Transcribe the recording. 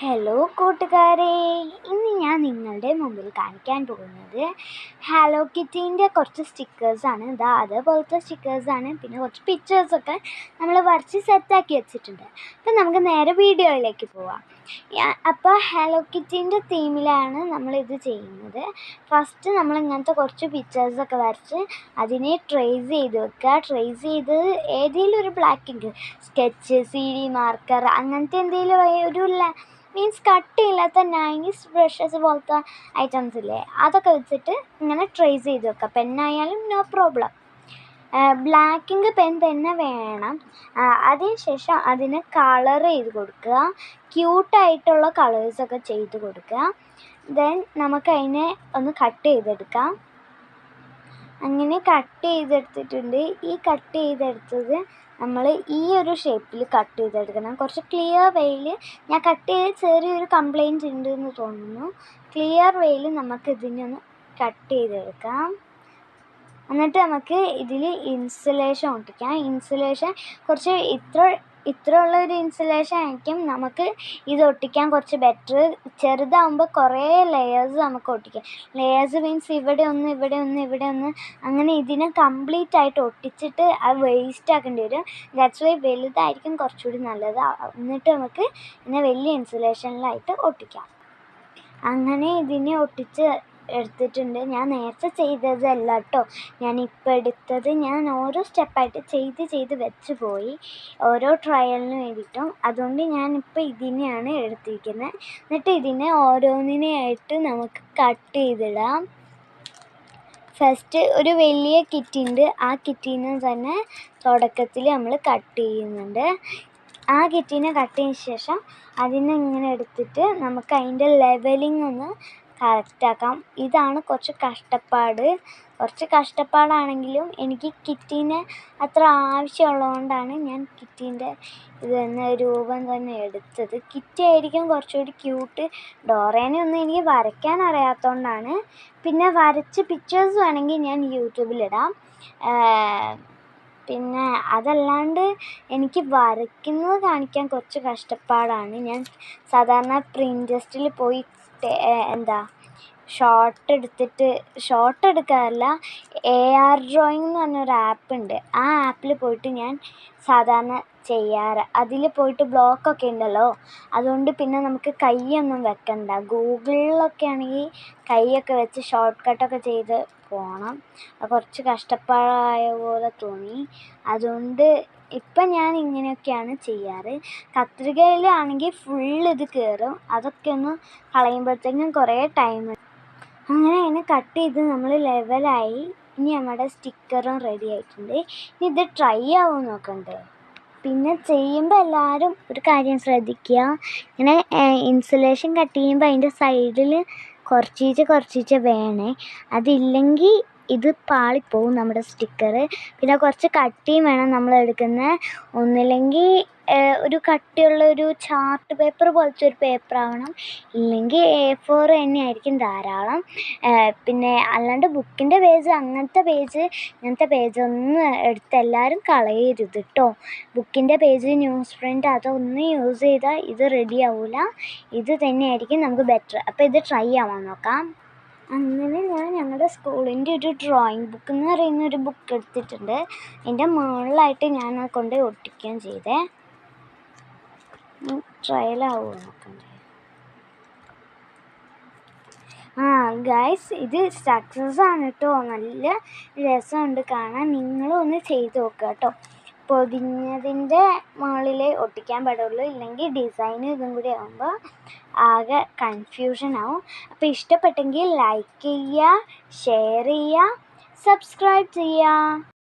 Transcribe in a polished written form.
Hello കൂട്ടുകാരെ, ഇന്ന് ഞാൻ നിങ്ങളുടെ മുമ്പിൽ കാണിക്കാൻ പോകുന്നത് ഹലോ കിറ്റീൻ്റെ കുറച്ച് സ്റ്റിക്കേഴ്സാണ്. അതേപോലത്തെ സ്റ്റിക്കേഴ്സാണ്. പിന്നെ കുറച്ച് പിക്ചേഴ്സൊക്കെ നമ്മൾ വരച്ച് സെറ്റാക്കി വെച്ചിട്ടുണ്ട്. അപ്പം നമുക്ക് നേരെ വീഡിയോയിലേക്ക് പോവാം. അപ്പോൾ ഹലോ കിറ്റീൻ്റെ തീമിലാണ് നമ്മളിത് ചെയ്യുന്നത്. ഫസ്റ്റ് നമ്മൾ ഇങ്ങനത്തെ കുറച്ച് പിക്ചേഴ്സൊക്കെ വരച്ച് അതിനെ ട്രേസ് ചെയ്ത് വെക്കുക. ട്രേസ് ചെയ്ത് ഏതെങ്കിലും ഒരു black ink, sketch, CD marker അങ്ങനത്തെ എന്തെങ്കിലും ഒരു മീൻസ് കട്ടിയില്ലാത്ത നൈസ് ബ്രഷസ് പോലത്തെ ഐറ്റംസ് ഇല്ലേ, അതൊക്കെ വെച്ചിട്ട് ഇങ്ങനെ ട്രേസ് ചെയ്ത് വെക്കുക. പെന്നായാലും no problem. Black ink pen തന്നെ വേണം. അതിനുശേഷം അതിന് കളർ ചെയ്ത് കൊടുക്കുക. ക്യൂട്ടായിട്ടുള്ള കളേഴ്സൊക്കെ ചെയ്ത് കൊടുക്കുക. ദെൻ നമുക്കതിനെ ഒന്ന് കട്ട് ചെയ്തെടുക്കാം. അങ്ങനെ കട്ട് ചെയ്തെടുത്തിട്ടുണ്ട്. ഈ കട്ട് ചെയ്തെടുത്തത് നമ്മൾ ഈ ഒരു ഷേപ്പിൽ കട്ട് ചെയ്തെടുക്കണം. കുറച്ച് ക്ലിയർ വേയിൽ ഞാൻ കട്ട് ചെയ്ത് ചെറിയൊരു കംപ്ലൈൻറ്റ് ഉണ്ട് എന്ന് തോന്നുന്നു. ക്ലിയർ വേയിൽ നമുക്ക് ഇതിനെ ഒന്ന് കട്ട് ചെയ്തെടുക്കാം. എന്നിട്ട് നമുക്ക് ഇതിൽ ഇൻസുലേഷൻ ഒട്ടിക്കാം. ഇൻസുലേഷൻ കുറച്ച് ഇത്ര ഉള്ളൊരു ഇൻസുലേഷൻ ആയിരിക്കും നമുക്ക് ഇത് ഒട്ടിക്കാൻ കുറച്ച് ബെറ്റർ. ചെറുതാകുമ്പോൾ കുറേ ലെയേഴ്സ് നമുക്ക് ഒട്ടിക്കാം. ലെയേഴ്സ് മീൻസ് ഇവിടെ ഒന്ന് ഇവിടെ ഒന്ന് ഇവിടെ ഒന്ന്, അങ്ങനെ ഇതിനെ കംപ്ലീറ്റ് ആയിട്ട് ഒട്ടിച്ചിട്ട് അത് വേസ്റ്റ് ആക്കേണ്ടി വരും. ദാറ്റ്സ് വൈ വലുതായിരിക്കും കുറച്ചുകൂടി നല്ലത്. എന്നിട്ട് നമുക്ക് ഇതിനെ വലിയ ഇൻസുലേഷനിലായിട്ട് ഒട്ടിക്കാം. അങ്ങനെ ഇതിനെ ഒട്ടിച്ച് എടുത്തിട്ടുണ്ട്. ഞാൻ നേരത്തെ ചെയ്തതല്ല കേട്ടോ, ഞാനിപ്പോൾ എടുത്തത്. ഞാൻ ഓരോ സ്റ്റെപ്പായിട്ട് ചെയ്ത് വെച്ച് പോയി, ഓരോ ട്രയലിന് വേണ്ടിയിട്ടും. അതുകൊണ്ട് ഞാനിപ്പോൾ ഇതിനെയാണ് എടുത്തിരിക്കുന്നത്. എന്നിട്ട് ഇതിനെ ഓരോന്നിനെയായിട്ട് നമുക്ക് കട്ട് ചെയ്തിടാം. ഫസ്റ്റ് ഒരു വലിയ കിറ്റുണ്ട്. ആ കിറ്റിനെ തന്നെ തുടക്കത്തിൽ നമ്മൾ കട്ട് ചെയ്യുന്നുണ്ട്. ആ കിറ്റിനെ കട്ട് ചെയ്തതിന് ശേഷം അതിനെ ഇങ്ങനെ എടുത്തിട്ട് നമുക്ക് അതിൻ്റെ ലെവലിംഗ് ഒന്ന് കറക്റ്റാക്കാം. ഇതാണ് കുറച്ച് കഷ്ടപ്പാടാണെങ്കിലും എനിക്ക് കിറ്റിനെ അത്ര ആവശ്യമുള്ളതുകൊണ്ടാണ് ഞാൻ കിറ്റിൻ്റെ രൂപം തന്നെ എടുത്തത്. കിറ്റായിരിക്കും കുറച്ചുകൂടി ക്യൂട്ട്. ഡോറേനെ ഒന്നും എനിക്ക് വരയ്ക്കാൻ അറിയാത്തതുകൊണ്ടാണ്. പിന്നെ വരച്ച് പിക്ചേഴ്സ് വേണമെങ്കിൽ ഞാൻ യൂട്യൂബിലിടാം. പിന്നെ അതല്ലാണ്ട് എനിക്ക് വരയ്ക്കുന്നത് കാണിക്കാൻ കുറച്ച് കഷ്ടപ്പാടാണ്. ഞാൻ സാധാരണ പ്രിൻറ്റസ്റ്റിൽ പോയി ഷോർട്ട് എടുക്കാറില്ല, AR ഡ്രോയിങ് എന്ന് പറഞ്ഞൊരു ആപ്പുണ്ട്. ആ ആപ്പിൽ പോയിട്ട് ഞാൻ സാധാരണ ചെയ്യാറ്. അതിൽ പോയിട്ട് ബ്ലോക്കൊക്കെ ഉണ്ടല്ലോ, അതുകൊണ്ട് പിന്നെ നമുക്ക് കൈയൊന്നും വെക്കണ്ട. ഗൂഗിളിലൊക്കെ ആണെങ്കിൽ കൈയൊക്കെ വെച്ച് ഷോർട്ട് കട്ടൊക്കെ ചെയ്ത് പോകണം. അത് കുറച്ച് കഷ്ടപ്പാടായ പോലെ തോന്നി. അതുകൊണ്ട് ഇപ്പം ഞാൻ ഇങ്ങനെയൊക്കെയാണ് ചെയ്യാറ്. കത്രികയിലാണെങ്കിൽ ഇത് കയറും. അതൊക്കെ ഒന്ന് കളയുമ്പോഴത്തേക്കും കുറേ ടൈം. അങ്ങനെ അതിനെ കട്ട് ചെയ്ത് നമ്മൾ ലെവലായി. ഇനി നമ്മുടെ സ്റ്റിക്കറും റെഡി ആയിട്ടുണ്ട്. ഇനി ഇത് ട്രൈ ആവുമെന്ന് നോക്കണ്ടേ. പിന്നെ ചെയ്യുമ്പോൾ എല്ലാവരും ഒരു കാര്യം ശ്രദ്ധിക്കുക, ഇങ്ങനെ ഇൻസുലേഷൻ കട്ട് ചെയ്യുമ്പോൾ അതിൻ്റെ സൈഡിൽ കുറച്ചീച്ച വേണേ. അതില്ലെങ്കിൽ ഇത് പാളിപ്പോവും നമ്മുടെ സ്റ്റിക്കർ. പിന്നെ കുറച്ച് കട്ടിയും വേണം നമ്മൾ എടുക്കുന്നത്. ഒന്നില്ലെങ്കിൽ ഒരു കട്ടിയുള്ള ഒരു ചാർട്ട് പേപ്പർ പോലത്തെ ഒരു പേപ്പർ ആവണം, ഇല്ലെങ്കിൽ A4 തന്നെ ആയിരിക്കും ധാരാളം. പിന്നെ അല്ലാണ്ട് ബുക്കിൻ്റെ പേജ് അങ്ങനത്തെ പേജൊന്നും എടുത്ത് എല്ലാവരും കളയരുത് കേട്ടോ. ബുക്കിൻ്റെ പേജ്, ന്യൂസ് പ്രിൻ്റ് അതൊന്നും യൂസ് ചെയ്താൽ ഇത് റെഡി ആവില്ല. ഇത് തന്നെയായിരിക്കും നമുക്ക് ബെറ്റർ. അപ്പോൾ ഇത് ട്രൈ ആവാൻ നോക്കാം. അങ്ങനെ ഞാൻ ഞങ്ങളുടെ സ്കൂളിൻ്റെ ഒരു ഡ്രോയിങ് ബുക്ക് എന്ന് പറയുന്ന ഒരു ബുക്ക് എടുത്തിട്ടുണ്ട്. എൻ്റെ മുകളിലായിട്ട് ഞാൻ അത് കൊണ്ട് ഒട്ടിക്കുകയും ചെയ്തേ. ട്രയലാവുമോ നോക്കണ്ടേ. ഗൈസ്, ഇത് സക്സസ് ആണ് കേട്ടോ. നല്ല രസമുണ്ട് കാണാൻ. നിങ്ങളും ഒന്ന് ചെയ്ത് നോക്കുക കേട്ടോ. പൊതിഞ്ഞതിൻ്റെ മുകളിൽ ഒട്ടിക്കാൻ പാടുള്ളൂ, ഇല്ലെങ്കിൽ ഡിസൈൻ ഇതും കൂടി ആകുമ്പോൾ ആകെ കൺഫ്യൂഷൻ ആവും. അപ്പോൾ ഇഷ്ടപ്പെട്ടെങ്കിൽ ലൈക്ക് ചെയ്യുക, ഷെയർ ചെയ്യുക, സബ്സ്ക്രൈബ് ചെയ്യുക.